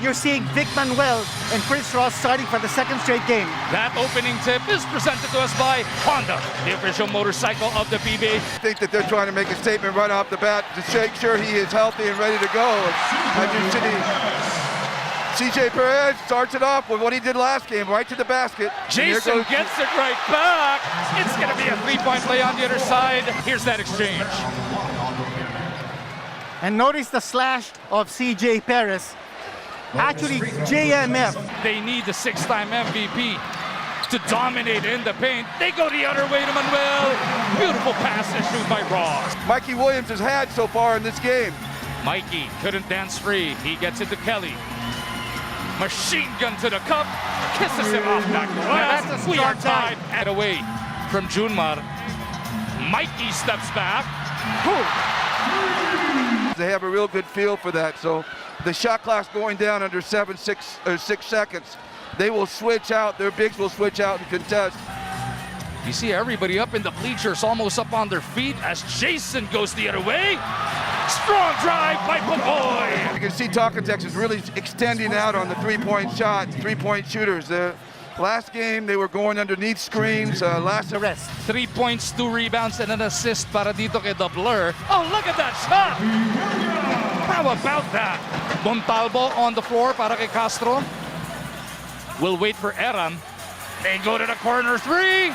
you're seeing Vic Manuel and Chris Ross starting for the second straight game. That opening tip is presented to us by Honda, the official motorcycle of the PBA. I think that they're trying to make a statement right off the bat to make sure he is healthy and ready to go. As you see, CJ Perez starts it off with what he did last game, right to the basket. Jason gets it right back. It's going to be a three-point play on the other side. Here's that exchange. And notice the slash of CJ Perez. Actually, JMF. They need the six-time MVP to dominate in the paint. They go the other way to Manuel. Beautiful pass issued by Ross. Mikey Williams has had so far in this game. Mikey couldn't dance free. He gets it to Kelly. Machine gun to the cup. Kisses him off that glass. We are tied and away from Junmar. Mikey steps back. They have a real good feel for that. So the shot clock going down under 6 seconds. They will switch out. Their bigs will switch out and contest. You see everybody up in the bleachers, almost up on their feet as Jason goes the other way. Strong drive by Pogoy. You can see Talkatex is really extending out on the three-point shot, three-point shooters. Last game, they were going underneath screens. The rest. 3 points, 2 rebounds, and an assist para dito kay Blur. Oh, look at that shot! How about that? Montalvo on the floor para kay Castro. We'll wait for Eram. They go to the corner three.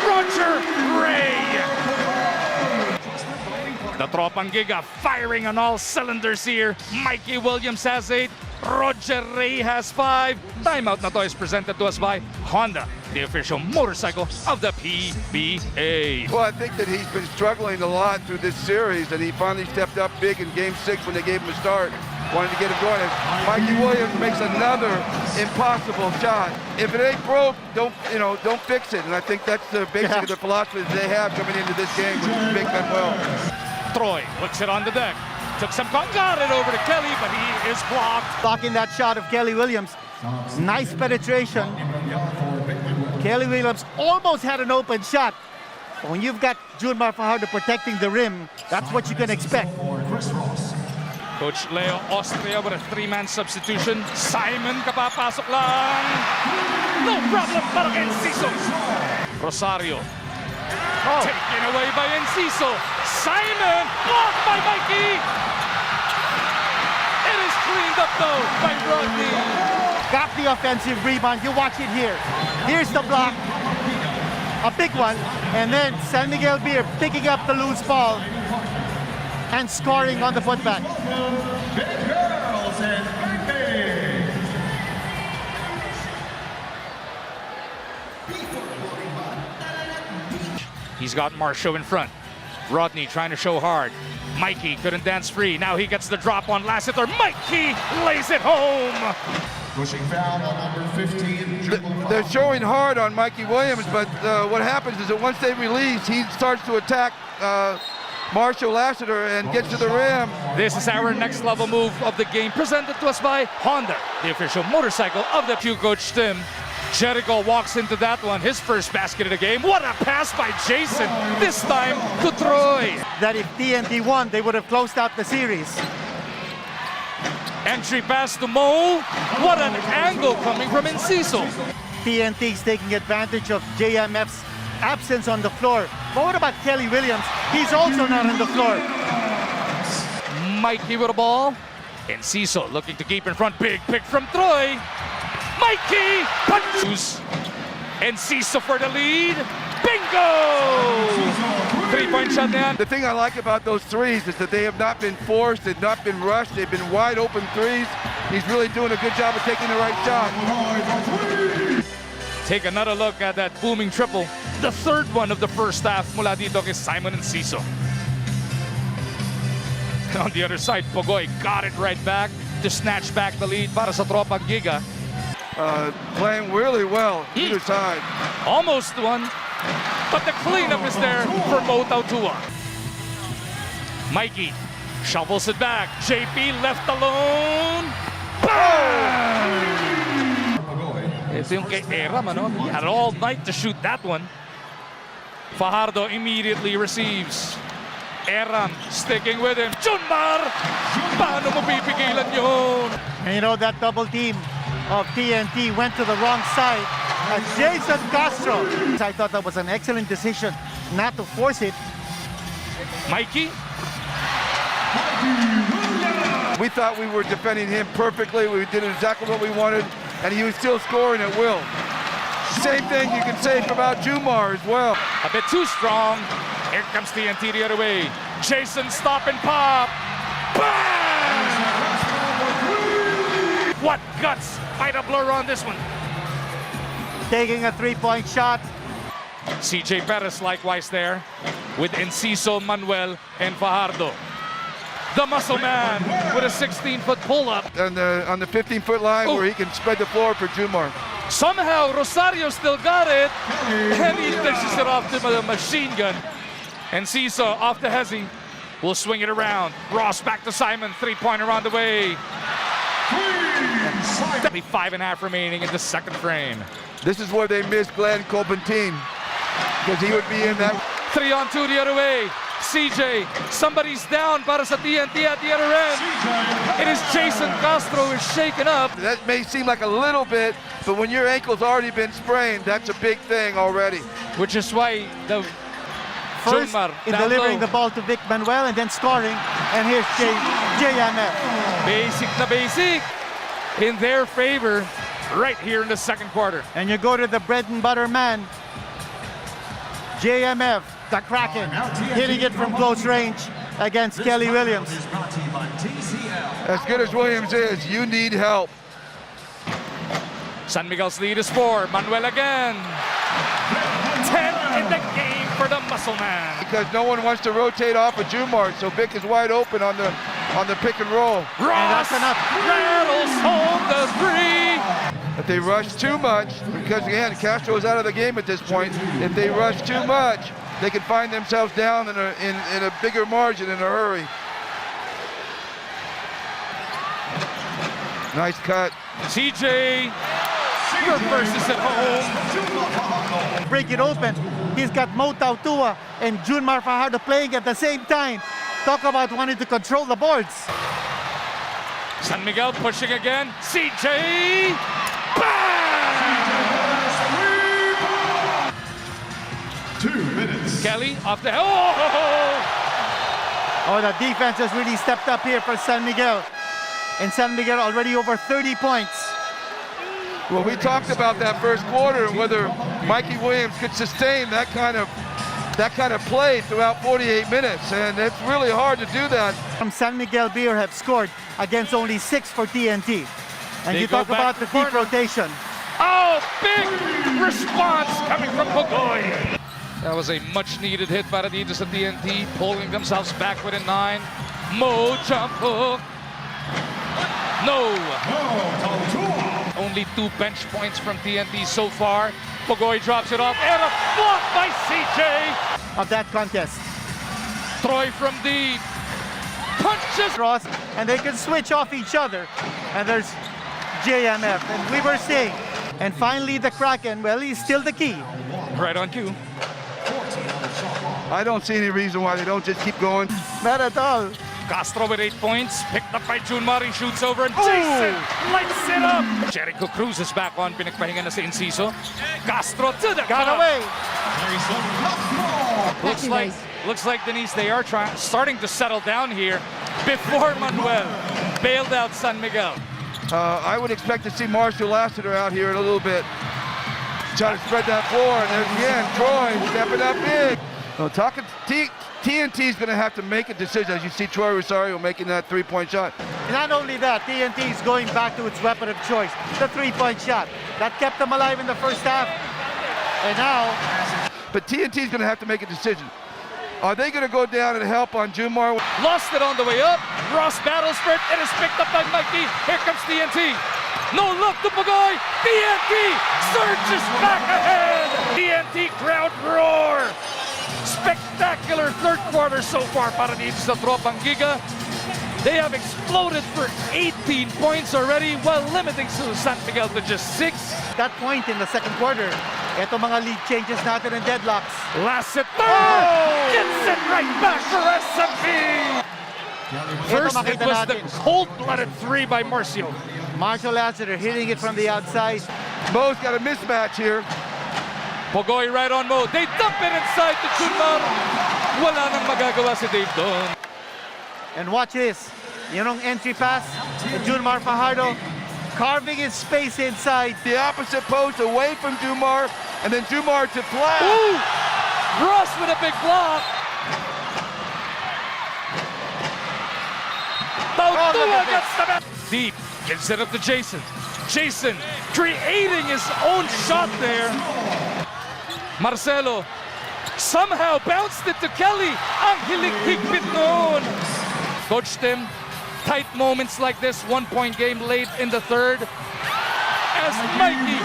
Roger Ray. The Tropang Giga firing on all cylinders here. Mikey Williams has 8. Roger Ray has 5. Timeout na to is presented to us by Honda, the official motorcycle of the PBA. Well, I think that he's been struggling a lot through this series, and he finally stepped up big in Game 6 when they gave him a start. Wanted to get him going. And Mikey Williams makes another impossible shot. If it ain't broke, don't fix it. And I think that's the basic of the philosophy that they have coming into this game with Vic Manuel. Troy puts it on the deck. Took some, got it over to Kelly, but he is blocked. Blocking that shot of Kelly Williams. Nice penetration. Kelly Williams almost had an open shot. When you've got Junmar Fajardo protecting the rim, that's what you can expect. Coach Leo Austria with a 3-man substitution. Simon kapapasok lang. No problem para kay Enciso. Rosario. Taken away by Enciso. Simon blocked by Mikey. It is cleaned up though by Rodney. Got the offensive rebound. You watch it here. Here's the block. A big one. And then San Miguel Beer picking up the loose ball and scoring on the putback. He's got Marshall in front. Rodney trying to show hard. Mikey couldn't dance free. Now he gets the drop on Lassiter. Mikey lays it home. Pushing foul on number 15. They're showing hard on Mikey Williams, but what happens is that once they release, he starts to attack Marshall Lassiter and gets to the rim. This is our next level move of the game, presented to us by Honda, the official motorcycle of the Q Coach Tim. Jericho walks into that one, his first basket of the game. What a pass by Jason, this time to Troy. That if TNT won, they would have closed out the series. Entry pass to Mo. What an angle coming from Enciso. TNT's taking advantage of JMF's absence on the floor. But what about Kelly Williams? He's also not on the floor. Mikey with the ball. Enciso looking to keep in front. Big pick from Troy. Mikey punches. Enciso for the lead. Bingo! 3-point shot down. The thing I like about those threes is that they have not been forced, they've not been rushed, they've been wide open threes. He's really doing a good job of taking the right shot. Take another look at that booming triple. The third one of the first half mula dito kay Simon Enciso. On the other side, Pogoy got it right back to snatch back the lead para sa Tropang Giga. Playing really well either side. Almost one, but the cleanup is there for Mo Tautua. Mikey shovels it back. JP left alone. Bang! Ito yung kay Eram, ano? He had all night to shoot that one. Fajardo immediately receives. Eram sticking with him. Junmar! Paano mo pipigilan yun? And you know, that double team of TNT went to the wrong side. Jason Castro. I thought that was an excellent decision not to force it. Mikey. We thought we were defending him perfectly. We did exactly what we wanted, and he was still scoring at will. Same thing you can say about Jumar as well. A bit too strong. Here comes TNT the other way. Jason stop and pop. Bang! What guts by the Blur on this one. Taking a three-point shot. CJ Perez likewise there with Enciso, Manuel, and Fajardo. The muscle man with a 16-foot pull-up. On the 15-foot line where he can spread the floor for Jumar. Somehow Rosario still got it, and he dishes it off to the machine gun. Enciso off to Hezi. Will swing it around. Ross back to Simon. Three-pointer on the way. 5.5 remaining in the second frame. This is where they missed Glenn Colbantine, because he would be in that. 3-on-2 the other way. CJ, somebody's down para sa TNT at the other end. It is Jason Castro who is shaken up. That may seem like a little bit, but when your ankle's already been sprained, that's a big thing already. Which is why the First, Jumar in down delivering low. the ball to Vic Manuel and then scoring. And here's JMF. Basic na basic in their favor right here in the second quarter. And you go to the bread and butter man, JMF, the Kraken, hitting it from close range against Kelly Williams. As good as Williams is, you need help. San Miguel's lead is 4. Manuel again. 10 in the game for the muscle man. Because no one wants to rotate off of Jumar, so Vic is wide open on the pick and roll. Ross that's enough. rattles home the 3. If they rush too much, because again, Castro is out of the game at this point, if they rush too much, they could find themselves down in a bigger margin in a hurry. Nice cut. CJ reverses it home. Break it open. He's got Mo Tautua and Junmar Fajardo playing at the same time. Talk about wanting to control the boards. San Miguel pushing again. CJ! Bang! 2 minutes. Kelly off the... Oh! Oh, the defense has really stepped up here for San Miguel. And San Miguel already over 30 points. Well, we talked about that first quarter and whether Mikey Williams could sustain that kind of play throughout 48 minutes, and it's really hard to do that. From San Miguel Beer have scored against only 6 for TNT. And They you go talk back about to the the deep rotation. Oh, big response coming from Pugoy. That was a much-needed hit para dito sa TNT, pulling themselves back within 9. Mo jump hook. No. Only 2 bench points from TNT so far. Pugoy drops it off, and a block by CJ. Of that contest. Troy from deep. Punches. Ross, and they can switch off each other. And there's JMF, and we were seeing. And finally the Kraken, well, he's still the key. Right on cue. I don't see any reason why they don't just keep going. Not at all. Castro with 8 points, picked up by Junmar, he shoots over, and Jason lights it up. Jericho Cruz is back on, pinagpahinga na si Enciso. Castro to the Got cup. away. Looks like Denise, they are starting to settle down here before Manuel bailed out San Miguel. I would expect to see Marshall Lassiter out here in a little bit. Try to spread that floor, and there's again Troy stepping up big. Talking TNT is going to have to make a decision as you see Troy Rosario making that three-point shot. Not only that, TNT is going back to its weapon of choice, the three-point shot. That kept them alive in the first half. And now... But TNT is going to have to make a decision. Are they going to go down and help on Jumar? Lost it on the way up. Ross battles for it. It is picked up by Mikey. Here comes TNT. No look to Pugoy. TNT surges back ahead. TNT crowd roar. Spectacular third quarter so far para dito sa Tropang Giga. They have exploded for 18 points already while limiting San Miguel to just 6. That point in the second quarter, eto mga lead changes natin and deadlocks. Lassiter gets it right back for SMP. First, it makita was the natin. cold-blooded three by Marcio. Marshall Lassiter hitting it from the outside. Mo's got a mismatch here. Pogoy right on Mo. They dump it inside to Junmar. Wala nang magagawa si Dave doon. And watch this. Yung entry pass to Junmar Fajardo, carving his space inside. The opposite post away from Dumar, and then Dumar to flat. Ooh! Ross with a big block. Bautua gets the bat. Deep. Gives it up to Jason. Jason creating his own shot there. Marcelo somehow bounced it to Kelly. Ang hilig-higpit noon. Coach Tim, tight moments like this, 1-point game late in the third. As Mikey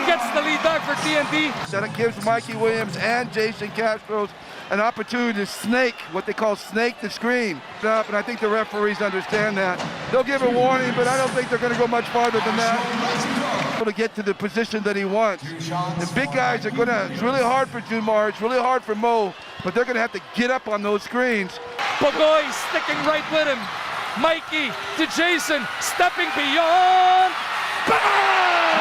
gets the lead back for TNT. That it gives Mikey Williams and Jason Castros an opportunity to snake, what they call snake the screen. And I think the referees understand that. They'll give a warning, but I don't think they're going to go much farther than that. To get to the position that he wants. The big guys are going to, it's really hard for Junmar, it's really hard for Mo, but they're going to have to get up on those screens. Pogoy sticking right with him. Mikey to Jason, stepping beyond. Bang!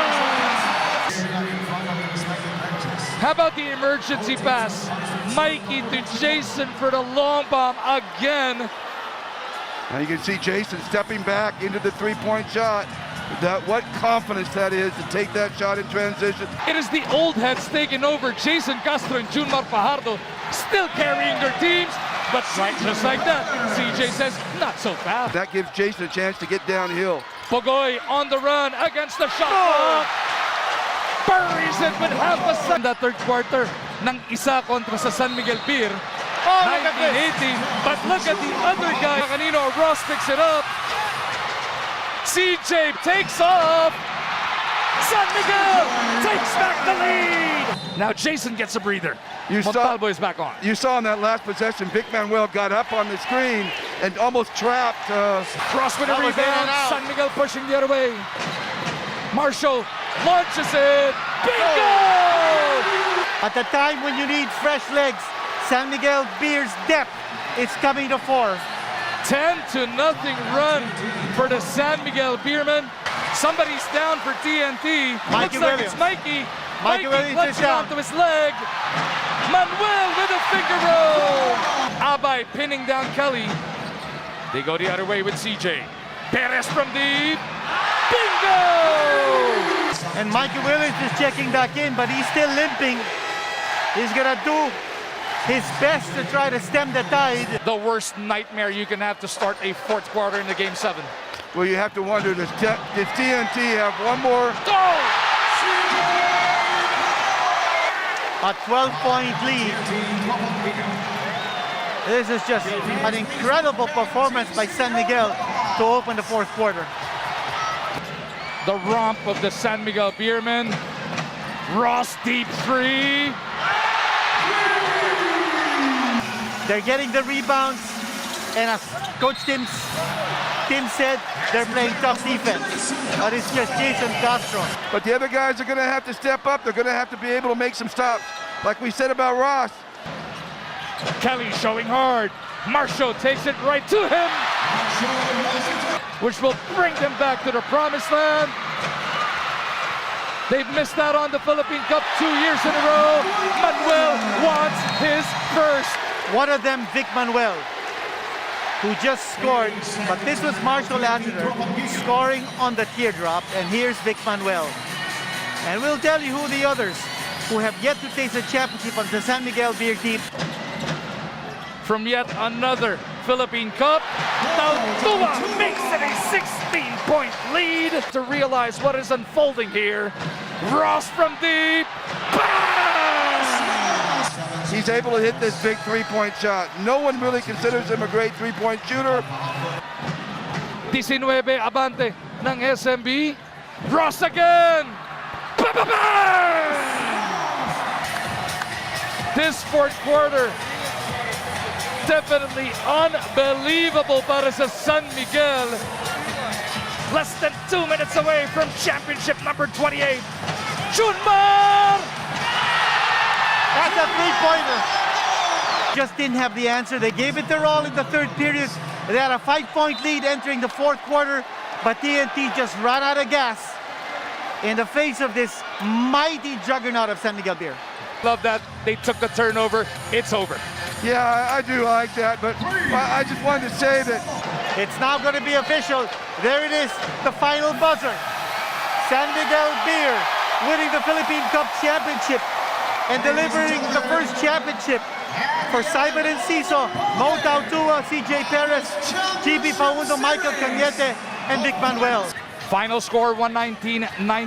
How about the emergency pass? Mikey to Jason for the long bomb again. Now you can see Jason stepping back into the three-point shot. What confidence that is to take that shot in transition. It is the old heads taking over. Jason Castro and Junmar Fajardo still carrying their teams, but right just like that, CJ says, not so fast. That gives Jason a chance to get downhill. Pogoy on the run against the shot clock. Buries it with half a second. The third quarter ng isa kontra sa San Miguel Beer. Oh, look at this. 19-18. But look at the other guy. Kanino, Ross picks it up. CJ takes off. San Miguel takes back the lead. Now Jason gets a breather. Montalvo is back on. You saw in that last possession, Vic Manuel got up on the screen and almost trapped. Cross with a That was in rebound. and out. San Miguel pushing the other way. Marshall launches it. Bingo! At the time when you need fresh legs, San Miguel Beer's depth is coming to fore. 10-0 run for the San Miguel Beermen. Somebody's down for TNT. Mikey Looks like Williams. it's Mikey. Mikey Williams is clutching down. onto his leg. Manuel with a finger roll. Abay pinning down Kelly. They go the other way with CJ. Perez from deep. Bingo! And Mikey Williams is checking back in, but he's still limping. He's gonna do his best to try to stem the tide. The worst nightmare you can have to start a fourth quarter in the game 7. Well, you have to wonder, does TNT have one more? Goal! A 12-point lead. This is just an incredible performance by San Miguel to open the fourth quarter. The romp of the San Miguel Beermen. Ross deep three. They're getting the rebounds, and as Coach Tim said, they're playing tough defense. But it's just Jason Castro. But the other guys are going to have to step up. They're going to have to be able to make some stops. Like we said about Ross. Kelly showing hard. Marshall takes it right to him, which will bring them back to the promised land. They've missed out on the Philippine Cup 2 years in a row. Manuel wants his first. One of them, Vic Manuel, who just scored, but this was Marshall Lassiter scoring on the teardrop, and here's Vic Manuel. And we'll tell you who the others who have yet to taste the championship of the San Miguel Beer team. From yet another Philippine Cup, Bautua makes it a 16-point lead. To realize what is unfolding here, Ross from deep. Bang! He's able to hit this big three-point shot. No one really considers him a great three-point shooter. 19 abante ng SMB. Ross again. Ba-ba-bang! This fourth quarter, definitely unbelievable para sa San Miguel. Less than 2 minutes away from championship number 28. Junmar! That's a three-pointer. Just didn't have the answer. They gave it their all in the third period, They had a 5-point lead entering the fourth quarter, but TNT just ran out of gas in the face of this mighty juggernaut of San Miguel Beer. Love that they took the turnover. It's over. Yeah, I do like that, but I just wanted to say that It's now going to be official. There it is, the final buzzer. San Miguel Beer winning the Philippine Cup Championship and delivering the first championship for Simon Enciso, Mo Tautua, CJ Perez, GB Paundo, Michael Cañete, and Vic Manuel. Final score 119-90.